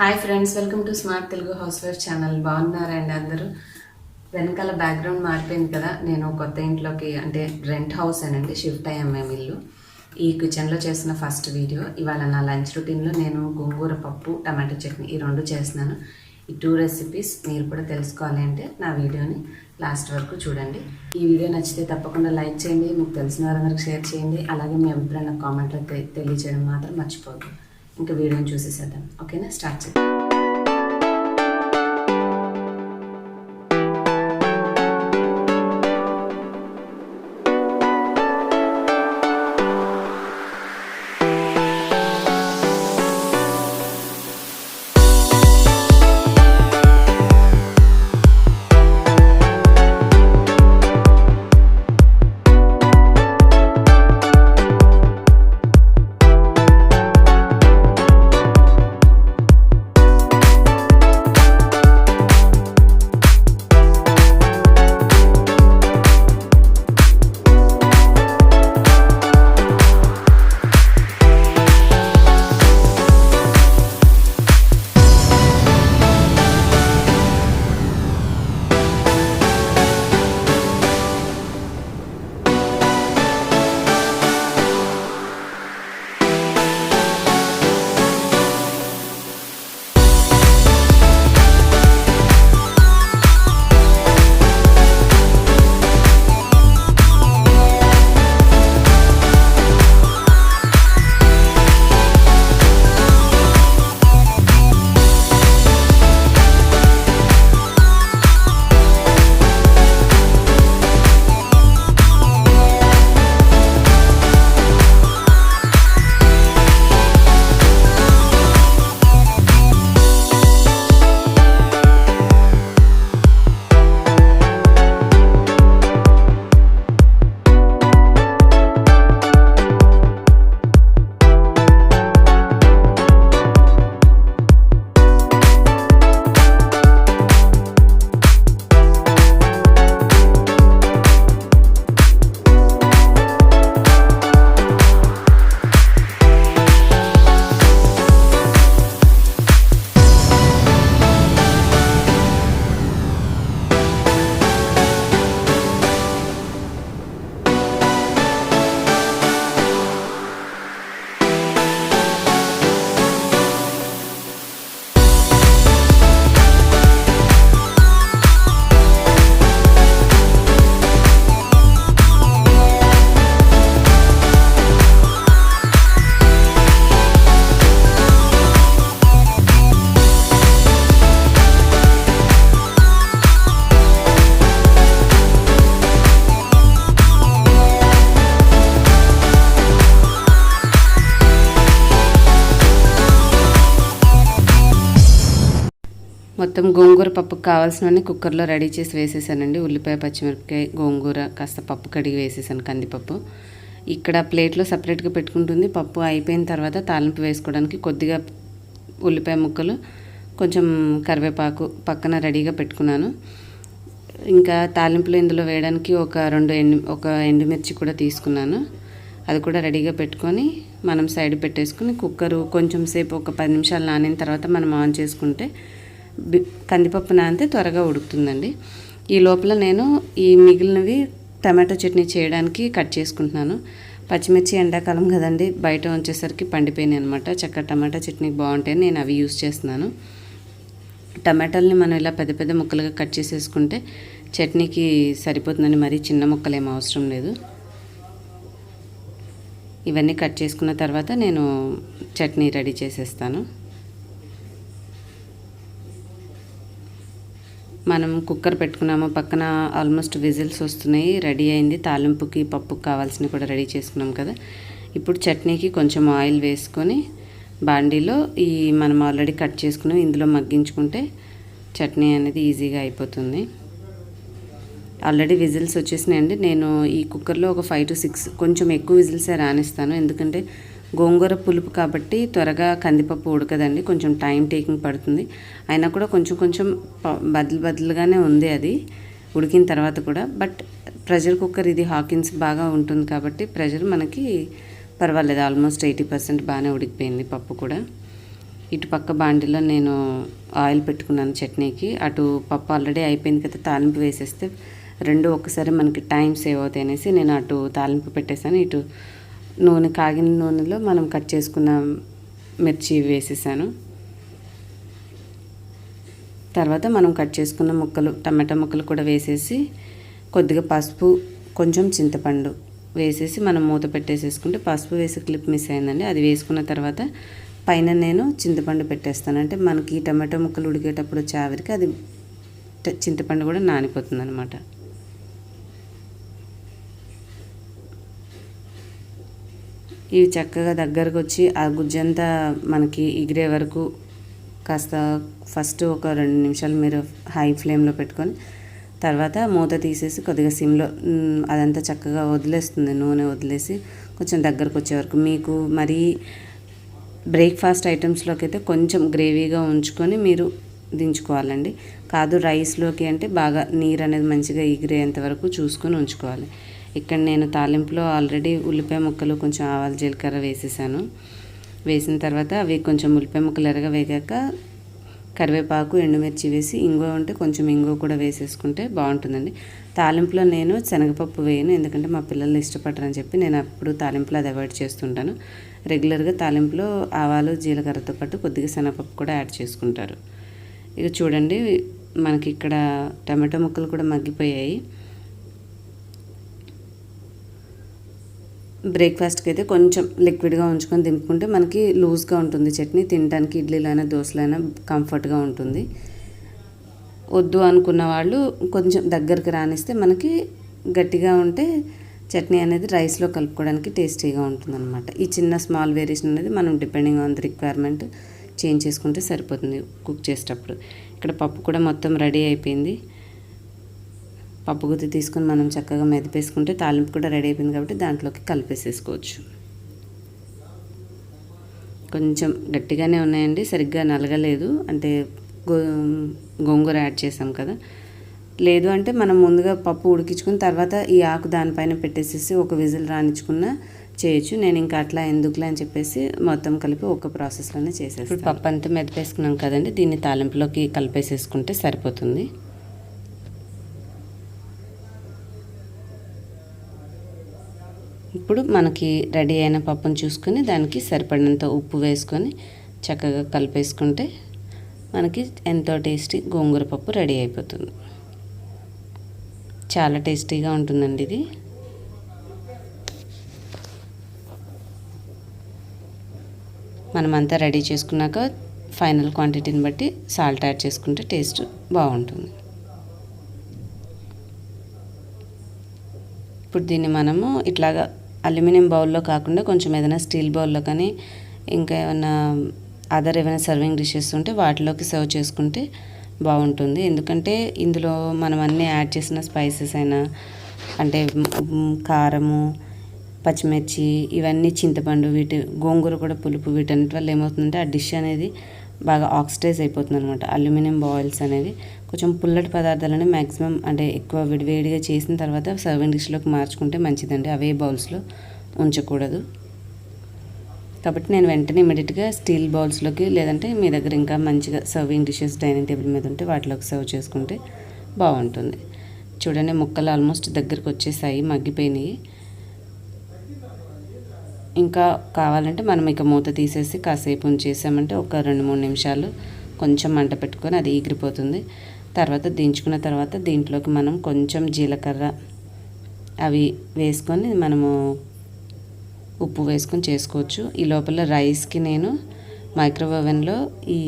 Hi friends, welcome to smart Telugu house wife channel. బాగున్నారండి అందరూ? వెనకాల బ్యాక్గ్రౌండ్ మారిపోయింది కదా. నేను కొత్త ఇంట్లోకి అంటే రెంట్ హౌస్ అనండి షిఫ్ట్ అయ్యాం మేము ఇల్లు. ఈ కిచెన్లో చేసిన ఫస్ట్ వీడియో. ఇవాళ నా లంచ్ రొటీన్లో నేను గోంగూర పప్పు, టమాటో చట్నీ ఈ రెండు చేస్తున్నాను. ఈ 2 రెసిపీస్ మీరు కూడా తెలుసుకోవాలి అంటే నా వీడియోని లాస్ట్ వరకు చూడండి. ఈ వీడియో నచ్చితే తప్పకుండా లైక్ చేయండి, మీకు తెలిసిన వారందరికి షేర్ చేయండి. అలాగే మీ అభిప్రాయం కామెంట్లో తెలియజేయడం మాత్రం మర్చిపోద్దు. ఇంకా వీడియోని చూసేసేద్దాం. ఓకేనా, స్టార్ట్ చేద్దాం. మొత్తం గోంగూర పప్పుకు కావాల్సినవన్నీ కుక్కర్లో రెడీ చేసి వేసేసానండి. ఉల్లిపాయ, పచ్చిమిరపకాయ, గోంగూర, కాస్త పప్పు కడిగి వేసేసాను, కందిపప్పు. ఇక్కడ ప్లేట్లో సపరేట్గా పెట్టుకుంటుంది. పప్పు అయిపోయిన తర్వాత తాలింపు వేసుకోవడానికి కొద్దిగా ఉల్లిపాయ ముక్కలు, కొంచెం కరివేపాకు పక్కన రెడీగా పెట్టుకున్నాను. ఇంకా తాలింపులో ఇందులో వేయడానికి ఒక ఎండుమిర్చి కూడా తీసుకున్నాను. అది కూడా రెడీగా పెట్టుకొని మనం సైడ్ పెట్టేసుకుని కుక్కరు కొంచెం సేపు ఒక 10 నిమిషాలు నానిన తర్వాత మనం ఆన్ చేసుకుంటే కందిపప్పు నానితే త్వరగా ఉడుకుతుందండి. ఈ లోపల నేను ఈ మిగిలినవి టమాటో చట్నీ చేయడానికి కట్ చేసుకుంటున్నాను. పచ్చిమిర్చి ఎండాకాలం కదండి, బయట ఉంచేసరికి పండిపోయినాయి అనమాట. చక్కగా టమాటా చట్నీ బాగుంటాయి, నేను అవి యూస్ చేస్తున్నాను. టమాటాలని మనం ఇలా పెద్ద పెద్ద ముక్కలుగా కట్ చేసేసుకుంటే చట్నీకి సరిపోతుందని, మరీ చిన్న ముక్కలు ఏం అవసరం లేదు. ఇవన్నీ కట్ చేసుకున్న తర్వాత నేను చట్నీ రెడీ చేసేస్తాను. మనం కుక్కర్ పెట్టుకున్నాము, పక్కన ఆల్మోస్ట్ విజిల్స్ వస్తున్నాయి, రెడీ అయింది. తాలింపుకి పప్పుకి కావాల్సినవి కూడా రెడీ చేసుకున్నాం కదా. ఇప్పుడు చట్నీకి కొంచెం ఆయిల్ వేసుకొని బాండీలో ఈ మనం ఆల్రెడీ కట్ చేసుకుని ఇందులో మగ్గించుకుంటే చట్నీ అనేది ఈజీగా అయిపోతుంది. ఆల్రెడీ విజిల్స్ వచ్చేసినాయండి. నేను ఈ కుక్కర్లో ఒక 5 to 6 కొంచెం ఎక్కువ విజిల్సే రానిస్తాను, ఎందుకంటే గోంగూర పులుపు కాబట్టి త్వరగా కందిపప్పు ఉడకదండి, కొంచెం టైం టేకింగ్ పడుతుంది. అయినా కూడా కొంచెం బదులుగానే ఉంది అది ఉడికిన తర్వాత కూడా. బట్ ప్రెషర్ కుక్కర్ ఇది హాకిన్స్ బాగా ఉంటుంది కాబట్టి ప్రెషర్ మనకి పర్వాలేదు, ఆల్మోస్ట్ 80% బాగానే ఉడికిపోయింది పప్పు కూడా. ఇటు పక్క బాండిలో నేను ఆయిల్ పెట్టుకున్నాను చట్నీకి. అటు పప్పు ఆల్రెడీ అయిపోయింది కదా, తాలింపు వేసేస్తే రెండు ఒక్కసారి మనకి టైం సేవ్ అవుతాయి అనేసి నేను అటు తాలింపు పెట్టేశాను. ఇటు నూనె కాగిన నూనెలో మనం కట్ చేసుకున్న మిర్చి వేసేసాను. తర్వాత మనం కట్ చేసుకున్న ముక్కలు, టమాటా ముక్కలు కూడా వేసేసి కొద్దిగా పసుపు, కొంచెం చింతపండు వేసేసి మనం మూత పెట్టేసేసుకుంటే, పసుపు వేసి క్లిప్ మిస్ అయిందండి. అది వేసుకున్న తర్వాత పైన నేను చింతపండు పెట్టేస్తాను. అంటే మనకి టమాటా ముక్కలు ఉడికేటప్పుడు వచ్చే ఆవిరికి అది చింతపండు కూడా నానిపోతుంది అనమాట. ఇవి చక్కగా దగ్గరకు వచ్చి ఆ గుజ్జంతా మనకి ఎగిరే వరకు కాస్త ఫస్ట్ ఒక 2 నిమిషాలు మీరు హై ఫ్లేమ్లో పెట్టుకొని తర్వాత మూత తీసేసి కొద్దిగా సిమ్లో అదంతా చక్కగా వదిలేస్తుంది, నూనె వదిలేసి కొంచెం దగ్గరకు వచ్చే వరకు. మీకు మరీ బ్రేక్ఫాస్ట్ ఐటమ్స్లోకి అయితే కొంచెం గ్రేవీగా ఉంచుకొని మీరు దించుకోవాలండి. కాదు రైస్లోకి అంటే బాగా నీరు అనేది మంచిగా ఎగిరేంత వరకు చూసుకొని ఉంచుకోవాలి. ఇక్కడ నేను తాలింపులో ఆల్రెడీ ఉల్లిపాయ ముక్కలు, కొంచెం ఆవాలు, జీలకర్ర వేసేసాను. వేసిన తర్వాత అవి కొంచెం ఉల్లిపాయ ముక్కలు ఎర్రగా వేగాక కరివేపాకు, ఎండుమిర్చి వేసి ఇంగువ ఉంటే కొంచెం ఇంగువ కూడా వేసేసుకుంటే బాగుంటుందండి. తాలింపులో నేను శనగపప్పు వేయను, ఎందుకంటే మా పిల్లలు ఇష్టపడరని చెప్పి నేను అప్పుడు తాలింపులో అది అవాయిడ్ చేస్తుంటాను. రెగ్యులర్గా తాలింపులో ఆవాలు, జీలకర్రతో పాటు కొద్దిగా శనగపప్పు కూడా యాడ్ చేసుకుంటారు. ఇక చూడండి, మనకి ఇక్కడ టమాటో ముక్కలు కూడా మగ్గిపోయాయి. బ్రేక్ఫాస్ట్కి అయితే కొంచెం లిక్విడ్గా ఉంచుకొని దింపుకుంటే మనకి లూజ్గా ఉంటుంది చట్నీ, తినడానికి ఇడ్లీలైనా దోశలైనా కంఫర్ట్గా ఉంటుంది. వద్దు అనుకున్న వాళ్ళు కొంచెం దగ్గరికి రానిస్తే మనకి గట్టిగా ఉంటే చట్నీ అనేది రైస్లో కలుపుకోవడానికి టేస్టీగా ఉంటుందన్నమాట. ఈ చిన్న స్మాల్ వేరియేషన్ అనేది మనం depending on the requirement change చేసుకుంటే సరిపోతుంది కుక్ చేసేటప్పుడు. ఇక్కడ పప్పు కూడా మొత్తం రెడీ అయిపోయింది. పప్పు గుత్తి తీసుకొని మనం చక్కగా మెదిపేసుకుంటే తాలింపు కూడా రెడీ అయిపోయింది కాబట్టి దాంట్లోకి కలిపేసేసుకోవచ్చు. కొంచెం గట్టిగానే ఉన్నాయండి, సరిగ్గా నలగలేదు, అంటే గోంగూర యాడ్ చేసాం కదా. లేదు అంటే మనం ముందుగా పప్పు ఉడికించుకుని తర్వాత ఈ ఆకు దానిపైన పెట్టేసేసి ఒక విజిల్ రానిచ్చుకున్న చేయొచ్చు. నేను ఇంకా అట్లా ఎందుకులే అని చెప్పేసి మొత్తం కలిపి ఒక ప్రాసెస్లోనే చేసేస్తాను. ఇప్పుడు పప్పు అంతా మెదిపేసుకున్నాం కదండి, దీన్ని తాలింపులోకి కలిపేసేసుకుంటే సరిపోతుంది. ఇప్పుడు మనకి రెడీ అయిన పప్పును చూసుకొని దానికి సరిపడినంత ఉప్పు వేసుకొని చక్కగా కలిపేసుకుంటే మనకి ఎంతో టేస్టీ గోంగూర పప్పు రెడీ అయిపోతుంది. చాలా టేస్టీగా ఉంటుందండి ఇది. మనమంతా రెడీ చేసుకున్నాక ఫైనల్ క్వాంటిటీని బట్టి సాల్ట్ యాడ్ చేసుకుంటే టేస్ట్ బాగుంటుంది. ఇప్పుడు దీన్ని మనము ఇట్లాగా అల్యూమినియం బౌల్లో కాకుండా కొంచెం ఏదైనా స్టీల్ బౌల్లో కానీ ఇంకా ఏమైనా ఏమైనా సర్వింగ్ డిషెస్ ఉంటే వాటిలోకి సర్వ్ చేసుకుంటే బాగుంటుంది. ఎందుకంటే ఇందులో మనం అన్నీ యాడ్ చేసిన స్పైసెస్ అయినా అంటే కారము, పచ్చిమిర్చి, ఇవన్నీ చింతపండు, గోంగూర కూడా పులుపు, వీటన్నిటి వల్ల ఏమవుతుందంటే ఆ డిష్ అనేది బాగా ఆక్సిడైజ్ అయిపోతుంది అనమాట. అల్యూమినియం బాయిల్స్ అనేవి కొంచెం పుల్లటి పదార్థాలని మ్యాక్సిమం అంటే ఎక్కువ విడివేడిగా చేసిన తర్వాత సర్వింగ్ డిష్లోకి మార్చుకుంటే మంచిదండి. అవే బౌల్స్లో ఉంచకూడదు. కాబట్టి నేను వెంటనే ఇమీడియట్గా స్టీల్ బౌల్స్లోకి, లేదంటే మీ దగ్గర ఇంకా మంచిగా సర్వింగ్ డిషెస్ డైనింగ్ టేబుల్ మీద ఉంటే వాటిలోకి సర్వ్ చేసుకుంటే బాగుంటుంది. చూడండి, ముక్కలు ఆల్మోస్ట్ దగ్గరకు వచ్చేసాయి, మగ్గిపోయినాయి. ఇంకా కావాలంటే మనం ఇక మూత తీసేసి కాసేపు ఉంచేసామంటే ఒక 2-3 నిమిషాలు కొంచెం మంట పెట్టుకొని అది ఎగిరిపోతుంది. తర్వాత దించుకున్న తర్వాత దీంట్లోకి మనం కొంచెం జీలకర్ర అవి వేసుకొని మనము ఉప్పు వేసుకొని చేసుకోవచ్చు. ఈ లోపల రైస్కి నేను మైక్రోవేవ్ ఓవెన్లో ఈ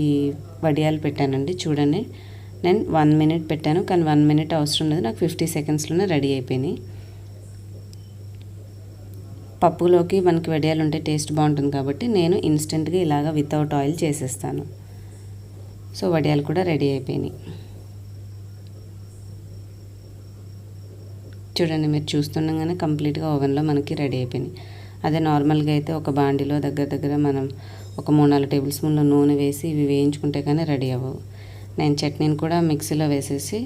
వడియాలు పెట్టానండి. చూడండి, నేను 1 మినిట్ పెట్టాను, కానీ 1 మినిట్ అవసరం లేదు, నాకు 50 సెకండ్స్లోనే రెడీ అయిపోయినాయి. పప్పులోకి మనకి వడియాలు ఉంటే టేస్ట్ బాగుంటుంది కాబట్టి నేను ఇన్స్టెంట్గా ఇలాగా వితౌట్ ఆయిల్ చేసేస్తాను. సో వడియాలు కూడా రెడీ అయిపోయినాయి. చూడండి, మీరు చూస్తుండగానే కంప్లీట్గా ఓవెన్లో మనకి రెడీ అయిపోయినాయి. అదే నార్మల్గా అయితే ఒక బాండిలో దగ్గర మనం ఒక 3-4 టేబుల్ స్పూన్ల నూనె వేసి ఇవి వేయించుకుంటే కానీ రెడీ అవ్వవు. నేను చట్నీని కూడా మిక్సీలో వేసేసి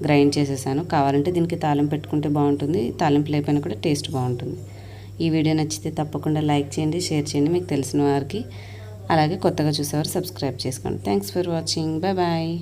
గ్రైండ్ చేసేసాను. కావాలంటే దీనికి తాలింపు పెట్టుకుంటే బాగుంటుంది, తాలింపు లేకపోయినా కూడా టేస్ట్ బాగుంటుంది. ఈ వీడియో నచ్చితే తప్పకుండా లైక్ చేయండి, షేర్ చేయండి మీకు తెలిసిన వారికి. అలాగే కొత్తగా చూసేవారు సబ్స్క్రైబ్ చేసుకోండి. Thanks for watching. Bye bye.